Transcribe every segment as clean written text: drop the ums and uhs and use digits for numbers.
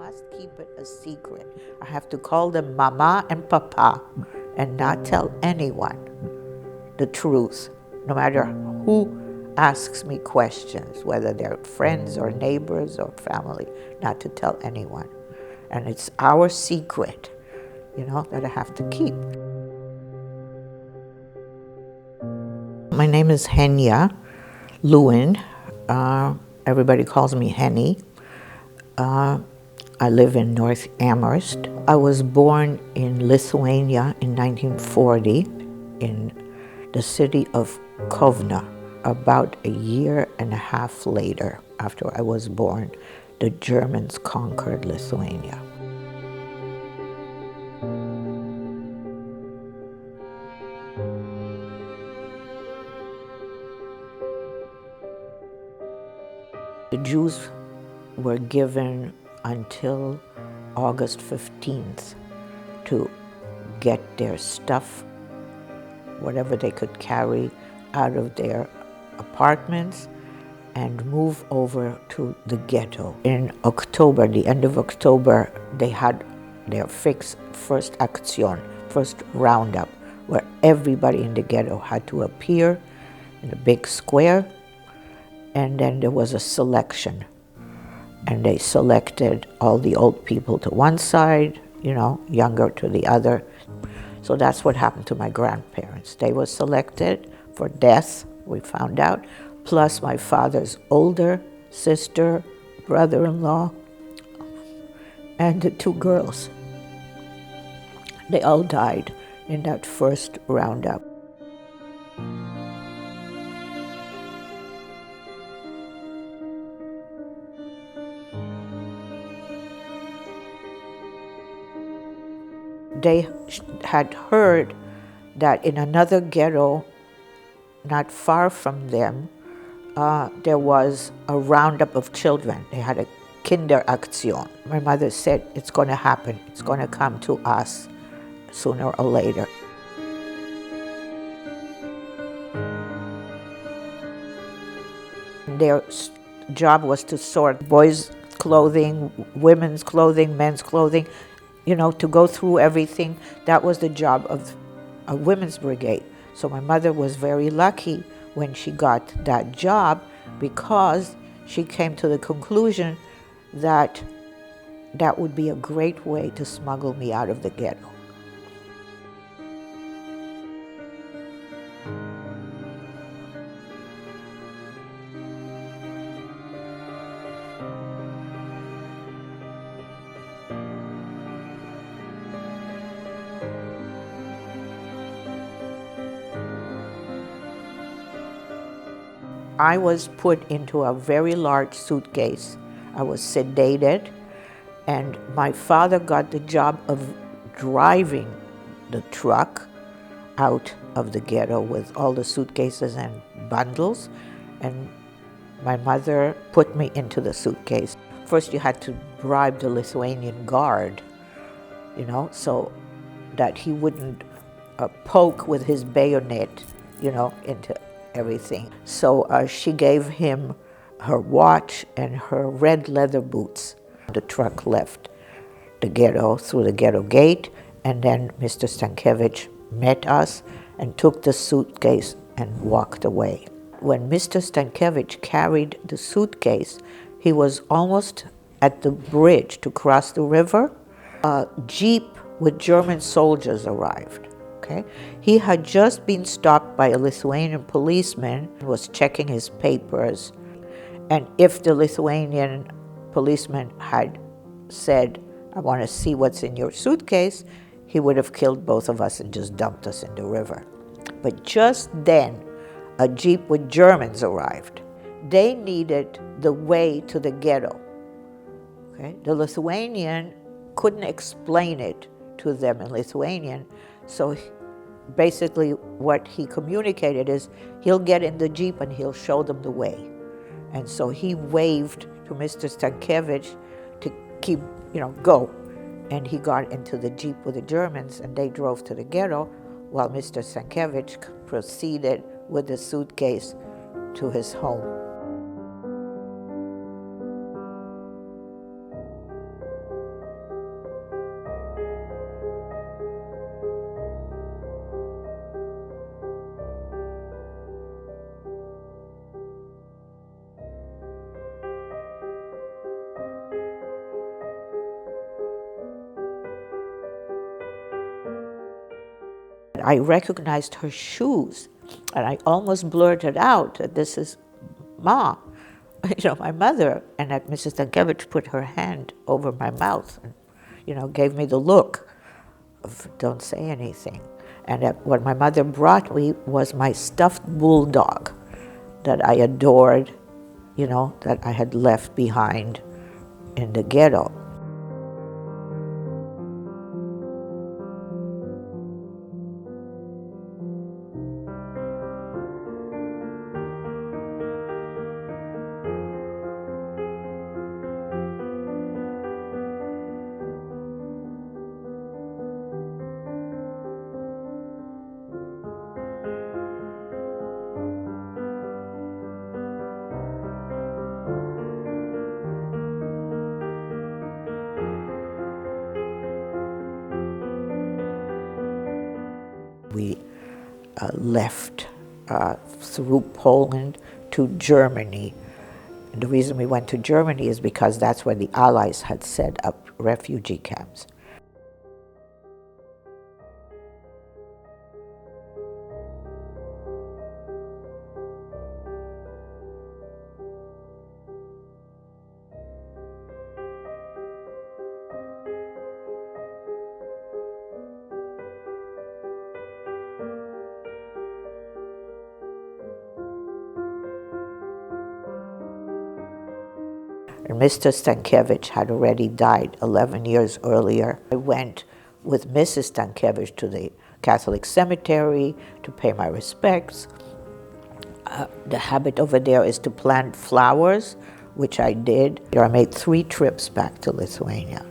must keep it a secret. I have to call them Mama and Papa and not tell anyone the truth, no matter who asks me questions, whether they're friends or neighbors or family, not to tell anyone. And it's our secret, that I have to keep. My name is Henia Lewin. Everybody calls me Henny. I live in North Amherst. I was born in Lithuania in 1940 in the city of Kovna. About a year and a half later, after I was born, the Germans conquered Lithuania. The Jews were given until August 15th to get their stuff, whatever they could carry, out of their apartments and move over to the ghetto. In October, the end of October, they had their first action, first roundup, where everybody in the ghetto had to appear in a big square, and then there was a selection. And they selected all the old people to one side, younger to the other. So that's what happened to my grandparents. They were selected for death, we found out, plus my father's older sister, brother-in-law, and the two girls. They all died in that first roundup. They had heard that in another ghetto, not far from them, there was a roundup of children. They had a Kinderaktion. My mother said, it's going to happen. It's going to come to us sooner or later. Their job was to sort boys' clothing, women's clothing, men's clothing, to go through everything. That was the job of a women's brigade. So my mother was very lucky when she got that job, because she came to the conclusion that that would be a great way to smuggle me out of the ghetto. I was put into a very large suitcase. I was sedated, and my father got the job of driving the truck out of the ghetto with all the suitcases and bundles, and my mother put me into the suitcase. First you had to bribe the Lithuanian guard, so that he wouldn't poke with his bayonet, into everything. So she gave him her watch and her red leather boots. The truck left the ghetto through the ghetto gate, and then Mr. Stankiewicz met us and took the suitcase and walked away. When Mr. Stankiewicz carried the suitcase, he was almost at the bridge to cross the river. A jeep with German soldiers arrived. Okay. He had just been stopped by a Lithuanian policeman who was checking his papers. And if the Lithuanian policeman had said, I want to see what's in your suitcase, he would have killed both of us and just dumped us in the river. But just then, a jeep with Germans arrived. They needed the way to the ghetto. Okay. The Lithuanian couldn't explain it to them in Lithuanian, so basically what he communicated is he'll get in the jeep and he'll show them the way. And so he waved to Mr. Stankiewicz to keep, go. And he got into the jeep with the Germans, and they drove to the ghetto while Mr. Stankiewicz proceeded with the suitcase to his home. I recognized her shoes, and I almost blurted out that this is Ma, my mother, and that Mrs. Stankiewicz put her hand over my mouth and, gave me the look of don't say anything. And that what my mother brought me was my stuffed bulldog that I adored, that I had left behind in the ghetto. We left through Poland to Germany. And the reason we went to Germany is because that's where the Allies had set up refugee camps. And Mr. Stankiewicz had already died 11 years earlier. I went with Mrs. Stankiewicz to the Catholic cemetery to pay my respects. The habit over there is to plant flowers, which I did. I made 3 trips back to Lithuania.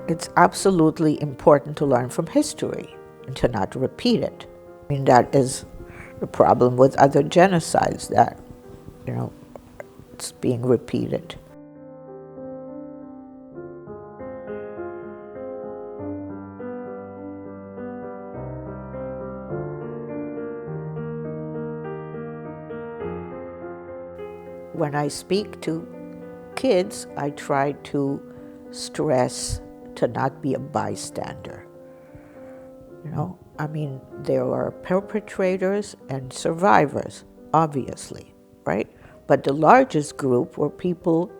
It's absolutely important to learn from history and to not repeat it. I mean, that is the problem with other genocides, that, it's being repeated. When I speak to kids, I try to stress to not be a bystander. There are perpetrators and survivors, obviously, right? But the largest group were people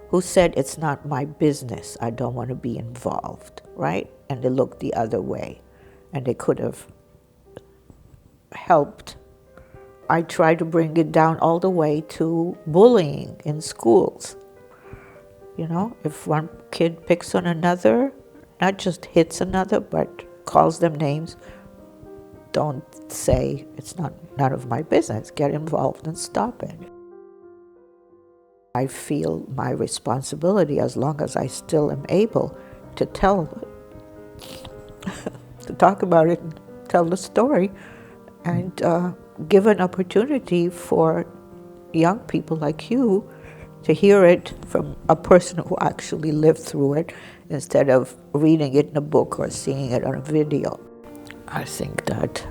who said, it's not my business, I don't want to be involved, right? And they looked the other way, and they could have helped. I try to bring it down all the way to bullying in schools. If one kid picks on another, not just hits another, but calls them names, don't say, it's none of my business. Get involved and stop it. I feel my responsibility, as long as I still am able, to tell, to talk about it and tell the story, and give an opportunity for young people like you to hear it from a person who actually lived through it, instead of reading it in a book or seeing it on a video. I think that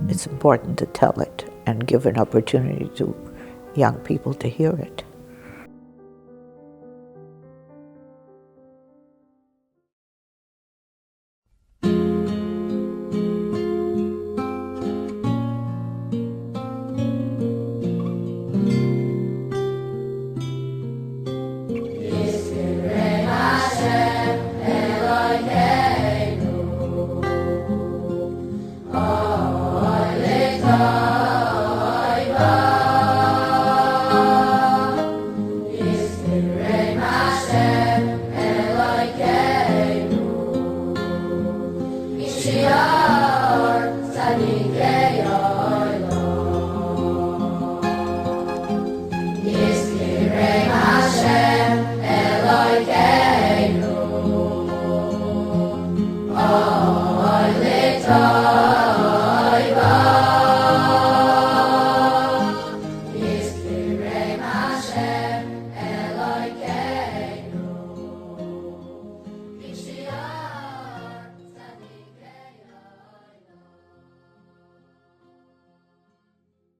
it's important to tell it and give an opportunity to young people to hear it. Little